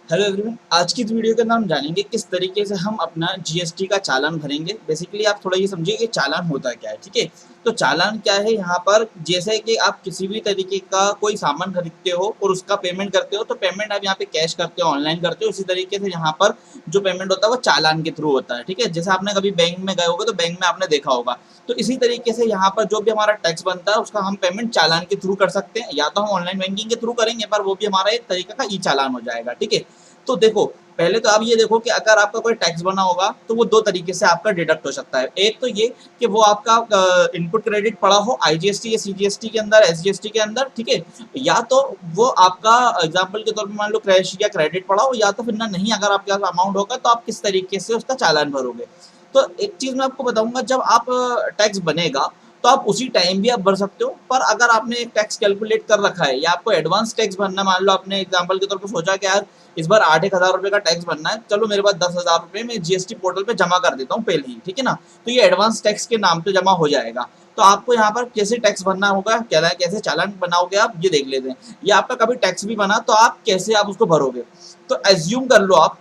Hello everyone, आज की इस वीडियो के अंदर हम जानेंगे किस तरीके से हम अपना जीएसटी का चालान भरेंगे। बेसिकली आप थोड़ा ये समझिए कि चालान होता क्या है। ठीक है, तो चालान क्या है यहाँ पर, जैसे कि आप किसी भी तरीके का कोई सामान खरीदते हो और उसका पेमेंट करते हो, तो पेमेंट आप यहाँ पे कैश करते हो, ऑनलाइन करते हो, उसी तरीके से यहाँ पर जो पेमेंट होता है वो चालान के थ्रू होता है। ठीक है, जैसे आपने कभी बैंक में गए होगे तो बैंक में आपने देखा होगा, तो इसी तरीके से यहाँ पर जो भी हमारा टैक्स बनता है उसका हम पेमेंट चालान के थ्रू कर सकते हैं, या तो हम ऑनलाइन बैंकिंग के थ्रू करेंगे, पर वो भी हमारा एक तरीका का ई चालान हो जाएगा। ठीक है, तो देखो, पहले तो आप ये देखो कि अगर आपका कोई टैक्स बना होगा तो वो दो तरीके से आपका डिडक्ट हो सकता है। एक तो ये कि वो आपका इनपुट क्रेडिट पड़ा हो आईजीएसटी या सीजीएसटी के अंदर, एसजीएसटी के अंदर। ठीक है, या तो वो आपका एग्जांपल के तौर पे मान लो क्रैश या क्रेडिट पड़ा हो, या तो फिर ना नहीं, अगर आपके पास अमाउंट होगा तो आप किस तरीके से उसका चालान भरोगे। तो एक चीज मैं आपको बताऊंगा, जब आप टैक्स बनेगा तो आप उसी टाइम भी आप भर सकते हो, पर अगर आपने एक टैक्स कैलकुलेट कर रखा है या आपको एडवांस टैक्स भरना, मान लो आपने एग्जांपल के तौर पर सोचा कि यार इस बार 8-1 हज़ार रुपए का टैक्स भरना है, चलो मेरे पास 10,000 रुपए मैं जीएसटी पोर्टल पे जमा कर देता हूँ पहले ही। ठीक है ना, तो ये एडवांस टैक्स के नाम पे जमा हो जाएगा। तो आपको यहाँ पर कैसे टैक्स भरना होगा, क्या कैसे चालान बनाओगे आप, ये देख लेते हैं। या आपका कभी टैक्स भी बना तो आप कैसे आप उसको भरोगे। तो एज्यूम कर लो आप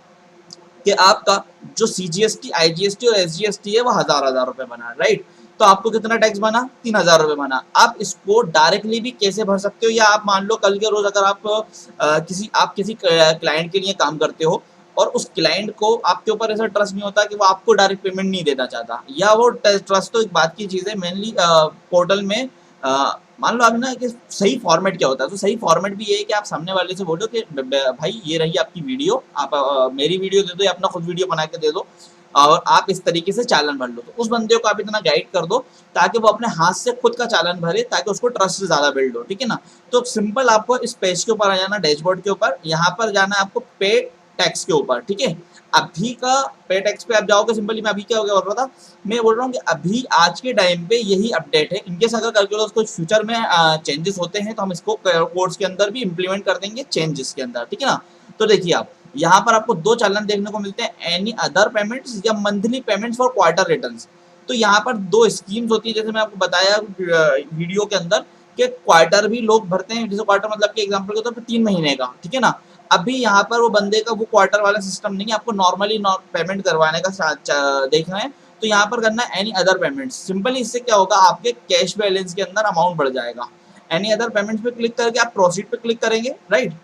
कि आपका जो सीजीएसटी, आईजीएसटी और एसजीएसटी है वो हजार हजार रुपए बना, राइट। तो आपको कितना टैक्स बना, 3,000 रुपए बना। आप इसको डायरेक्टली भी कैसे भर सकते हो, या आप मान लो कल के रोज अगर आप किसी क्लाइंट के लिए काम करते हो और उस क्लाइंट को आपके ऊपर ऐसा ट्रस्ट नहीं होता कि वो आपको डायरेक्ट पेमेंट नहीं देना चाहता, या वो ट्रस्ट तो एक बात की चीज है, मेनली पोर्टल में मान लो आप ना कि सही फॉर्मेट क्या होता है, तो सही फॉर्मेट भी ये है कि आप सामने वाले से बोलो कि भाई ये रही आपकी वीडियो, आप मेरी वीडियो दे दो या अपना खुद वीडियो बना के दे दो और आप इस तरीके से चालान भर लो। तो उस बंदे को आप इतना गाइड कर दो ताकि वो अपने हाथ से खुद का चालान भरे, ताकि उसको ट्रस्ट ज्यादा बिल्ड हो। ठीक है ना, तो सिंपल आपको इस पेज के ऊपर आ जाना, डैशबोर्ड के ऊपर, यहाँ पर जाना है आपको पे टैक्स के ऊपर। ठीक है, अभी का पे टैक्स पे आप जाओगे, सिंपली मैं अभी क्या हो गया बोल रहा था, मैं बोल रहा हूँ कि अभी आज के टाइम पे यही अपडेट है। इनकेस अगर कैलकुलस कुछ फ्यूचर में चेंजेस होते हैं तो हम इसको कोर्स के अंदर भी इम्प्लीमेंट कर देंगे चेंजेस के अंदर। ठीक है ना, तो देखिए आप यहाँ पर आपको दो चालान देखने को मिलते हैं, एनी अदर पेमेंट्स या monthly payments for quarter returns. तो यहाँ पर दो स्कीम्स होती है, जैसे मैं आपको बताया वीडियो के अंदर कि क्वार्टर भी लोग भरते हैं, जैसे क्वार्टर मतलब कि एग्जांपल के तौर पर 3 महीने का। ठीक है ना, अभी यहाँ पर वो बंदे का वो क्वार्टर वाला सिस्टम नहीं है, आपको नॉर्मली पेमेंट करवाने का देखना है। तो यहाँ पर करना है एनी अदर पेमेंट्स। सिंपली इससे क्या होगा, आपके कैश बैलेंस के अंदर अमाउंट बढ़ जाएगा। एनी अदर पेमेंट्स पे क्लिक करके आप प्रोसीड पे क्लिक करेंगे, राइट।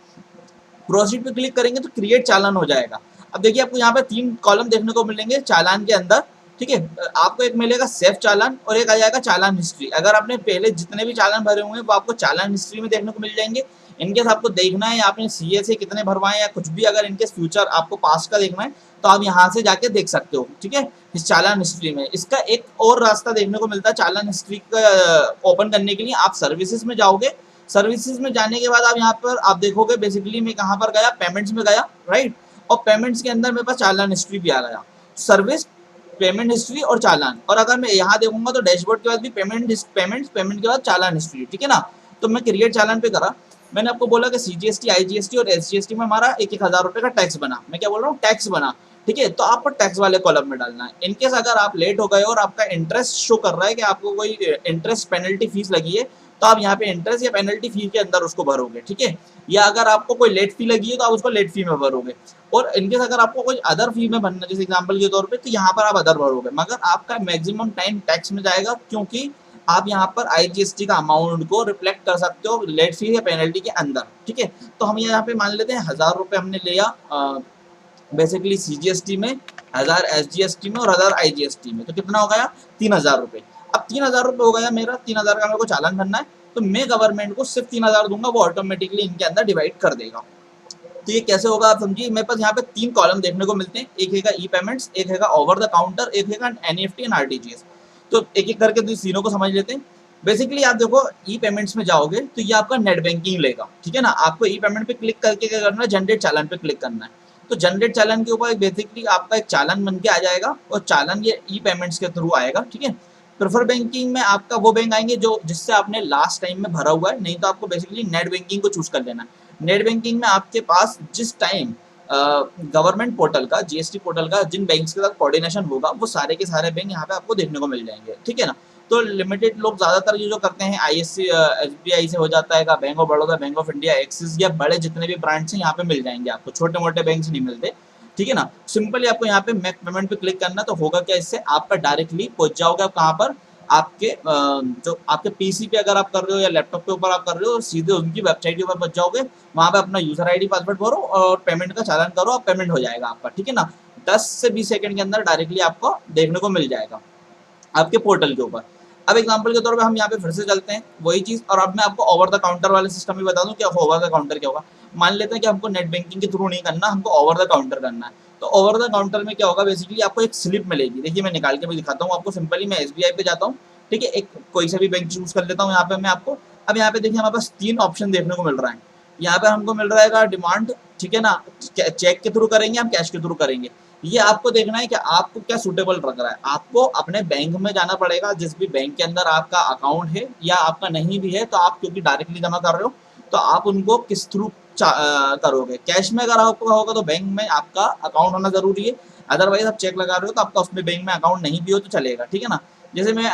प्रोसीड पे क्लिक करेंगे तो क्रिएट चालान हो जाएगा। अब देखिए आपको यहाँ पे 3 कॉलम देखने को मिलेंगे चालान के अंदर। ठीक है, आपको एक मिलेगा सेफ चालान और एक आ जाएगा चालान हिस्ट्री। अगर आपने पहले जितने भी चालान भरे हुए हैं वो आपको चालान हिस्ट्री में देखने को मिल जाएंगे। इनकेस आपको देखना है आपने सीए से कितने भरवाए या कुछ भी, अगर इनकेस फ्यूचर आपको पास्ट का देखना है तो आप यहाँ से जाके देख सकते हो। ठीक है, इस चालान हिस्ट्री में इसका एक और रास्ता देखने को मिलता है चालान हिस्ट्री का ओपन करने के लिए। आप सर्विसेज में जाओगे, सर्विसेज में जाने के बाद आप यहाँ पर आप देखोगे, बेसिकली मैं कहाँ पर गया, पेमेंट्स में गया, राइट। और पेमेंट्स के अंदर मेरे पास चालान हिस्ट्री भी आ गया, सर्विस, पेमेंट हिस्ट्री और चालान। और अगर मैं यहाँ देखूंगा तो डैशबोर्ड के बाद भी पेमेंट के बाद चालान हिस्ट्री। ठीक है ना, तो मैं क्रिएट चालान पे करा। मैंने आपको बोला कि सीजीएसटी, आईजीएसटी और एसजीएसटी में हमारा 1-1 हज़ार रुपए का टैक्स बना। मैं क्या बोल रहा हूँ, टैक्स बना। ठीक है, तो आपको टैक्स वाले कॉलम में डालना है। इनकेस अगर आप लेट हो गए और आपका इंटरेस्ट शो कर रहा है कि आपको कोई इंटरेस्ट पेनल्टी फीस लगी है, तो आप यहाँ पे इंटरेस्ट या पेनल्टी फी के अंदर उसको भरोगे। ठीक है, या अगर आपको कोई लेट फी लगी है तो आप उसको लेट फी में भरोगे। और इनकेस अगर आपको कोई अदर फी में भरना, जैसे एग्जांपल के तौर पे, तो यहाँ पर आप अदर भरोगे, मगर आपका मैक्सिमम टाइम टैक्स में जाएगा, क्योंकि आप यहाँ पर आईजीएसटी का अमाउंट को रिफ्लेक्ट कर सकते हो लेट फी या पेनल्टी के अंदर। ठीक है, तो हम यहाँ पे मान लेते हैं 1,000 रुपए हमने लिया बेसिकली सीजीएसटी में, 1,000 एसजीएसटी में और 1,000 आईजीएसटी में, तो कितना हो गया, 3,000 रुपए। अब 3,000 रुपए हो गया मेरा, 3,000 का मेरे को चालान भरना है, तो मैं गवर्नमेंट को सिर्फ 3,000 दूंगा, वो ऑटोमेटिकली इनके अंदर डिवाइड कर देगा। तो ये कैसे होगा आप समझिए, मेरे पास यहाँ पे 3 कॉलम देखने को मिलते हैं, एक हैगा ई पेमेंट्स, एक हैगा ओवर द काउंटर, एक हैगा एनईएफटी एंड आरटीजीएस। तो एक एक करके तीनों को समझ लेते हैं। बेसिकली आप देखो, ई पेमेंट्स में जाओगे तो ये आपका नेट बैंकिंग लेगा। ठीक है ना, आपको ई पेमेंट पे क्लिक करके क्या करना है, जनरेट चालान पे क्लिक करना है। तो जनरेट चालान के ऊपर बेसिकली आपका एक चालान बन के आ जाएगा, और चालान ये ई पेमेंट्स के थ्रू आएगा। ठीक है, प्रेफर बैंकिंग में आपका वो बैंक आएंगे जो जिससे आपने लास्ट टाइम में भरा हुआ है, नहीं तो आपको बेसिकली नेट बैंकिंग को चूज कर लेना है। नेट बैंकिंग में आपके पास जिस टाइम गवर्नमेंट पोर्टल का, जीएसटी पोर्टल का जिन बैंक्स के साथ कोऑर्डिनेशन होगा, वो सारे के सारे बैंक यहाँ पे आपको देखने को मिल जाएंगे। ठीक है ना, तो लिमिटेड लोग ज़्यादातर ये जो करते हैं ISC SBI से हो जाता है, bank of Baroda, bank of India, axis या बड़े जितने भी ब्रांड्स हैं यहाँ पे मिल जाएंगे आपको, छोटे मोटे बैंक नहीं मिलते, ठीक है ना। सिंपली आपको यहाँ पे मेक पेमेंट पे क्लिक करना, तो होगा क्या, इससे आपका डायरेक्टली पहुंच जाओगे आप कहाँ पर, आपके जो आपके पीसी पे अगर आप कर रहे हो या लैपटॉप के ऊपर आप कर रहे हो, सीधे उनकी वेबसाइट के ऊपर पहुंच जाओगे, वहां पे अपना यूजर आईडी पासवर्ड भरो और पेमेंट का चालान करो, आप पेमेंट हो जाएगा आपका, ठीक है ना। 10 से 20 सेकंड के अंदर डायरेक्टली आपको देखने को मिल जाएगा आपके पोर्टल के ऊपर। अब एग्जांपल के तौर पे हम यहाँ पे फिर से चलते हैं वही चीज, और अब मैं आपको ओवर द काउंटर वाले सिस्टम भी बता दूं कि ओवर द काउंटर क्या होगा। मान लेते हैं कि हमको नेट बैंकिंग के थ्रू नहीं करना, हमको ओवर द काउंटर करना है। तो ओवर द काउंटर में क्या होगा, बेसिकली आपको एक स्लिप मिलेगी। देखिए मैं निकाल के भी दिखाता हूँ आपको। सिंपली मैं SBI पे जाता हूँ, ठीक है, एक कोई सा भी बैंक चूज कर लेता हूँ यहाँ पे मैं आपको। अब यहाँ पे देखिए हमारे पास 3 ऑप्शन देखने को मिल रहा है। यहाँ पे हमको मिल रहा है डिमांड, ठीक है ना, चेक के थ्रू करेंगे हम, कैश के थ्रू करेंगे। ये आपको देखना है कि आपको क्या सूटेबल लग रहा है। आपको अपने बैंक में जाना पड़ेगा, जिस भी बैंक के अंदर आपका अकाउंट है, या आपका नहीं भी है तो आप क्योंकि डायरेक्टली जमा कर रहे हो तो आप उनको किस थ्रू करोगे। कैश में अगर आपका होगा तो बैंक में आपका अकाउंट होना जरूरी है, अदरवाइज आप चेक लगा रहे हो तो आपका उसमें बैंक में अकाउंट नहीं भी हो तो चलेगा, ठीक है ना। जैसे मैं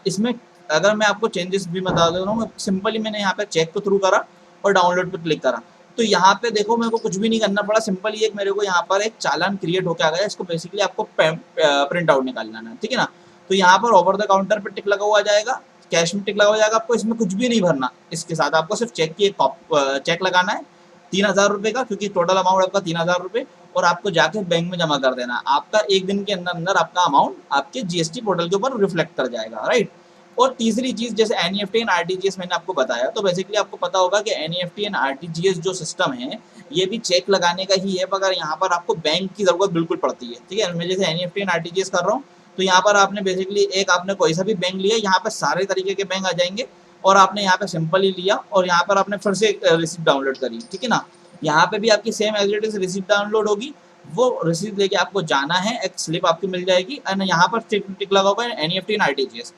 इसमें अगर मैं आपको चेंजेस भी बता दे रहा हूँ, सिंपली मैंने यहाँ पे चेक के थ्रू करा और डाउनलोड पे क्लिक करा, तो यहाँ पे देखो मेरे को कुछ भी नहीं करना पड़ा। सिंपल ये मेरे को यहाँ पर एक चालान क्रिएट होकर आ गया, इसको बेसिकली आपको प्रिंट आउट निकालना है, ठीक है ना। तो यहाँ पर ओवर द काउंटर पे टिक लगा हुआ जाएगा, कैश में टिक लगा हुआ जाएगा, आपको इसमें कुछ भी नहीं भरना। इसके साथ आपको सिर्फ चेक की एक चेक लगाना है 3000 रुपये का, क्योंकि टोटल अमाउंट आपका 3000 रुपये, और आपको जाके बैंक में जमा कर देना। आपका एक दिन के अंदर अंदर आपका अमाउंट आपके GST पोर्टल के ऊपर रिफ्लेक्ट कर जाएगा, राइट। और तीसरी चीज जैसे NEFT एंड RTGS मैंने आपको बताया, तो बेसिकली आपको पता होगा कि NEFT एंड RTGS जो सिस्टम है ये भी चेक लगाने का ही है, मगर यहाँ पर आपको बैंक की जरूरत बिल्कुल पड़ती है, ठीक है। मैं जैसे NEFT एंड RTGS कर रहा हूँ, तो यहाँ पर आपने बेसिकली एक आपने कोई सा भी बैंक लिया, यहाँ पर सारे तरीके के बैंक आ जाएंगे, और आपने यहाँ पे सिंपल ही लिया और यहाँ पर आपने फिर से रिसिप्ट डाउनलोड करी, ठीक है ना। यहाँ पे भी आपकी same as it is receipt download होगी, वो रिसिप्ट लेके आपको जाना है, एक स्लिप आपकी मिल जाएगी, एंड यहाँ पर टिक लगा होगा NEFT एंड RTGS।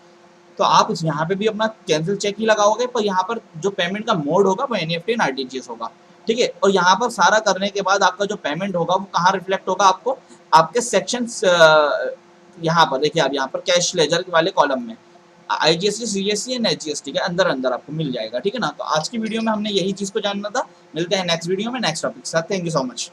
तो आप यहाँ पे भी अपना कैंसिल चेक ही लगाओगे, पर यहाँ पर जो पेमेंट का मोड होगा वो NEFT एंड RTGS होगा, ठीक है। और यहाँ पर सारा करने के बाद आपका जो पेमेंट होगा वो कहाँ रिफ्लेक्ट होगा, आपको आपके सेक्शन यहाँ पर देखिए, आप यहाँ पर कैश लेजर वाले कॉलम में IGST, CGST एंड HGST के अंदर अंदर आपको मिल जाएगा, ठीक है ना। तो आज की वीडियो में हमने यही चीज को जानना था। मिलते हैं नेक्स्ट वीडियो में नेक्स्ट टॉपिक के साथ। Thank you so much.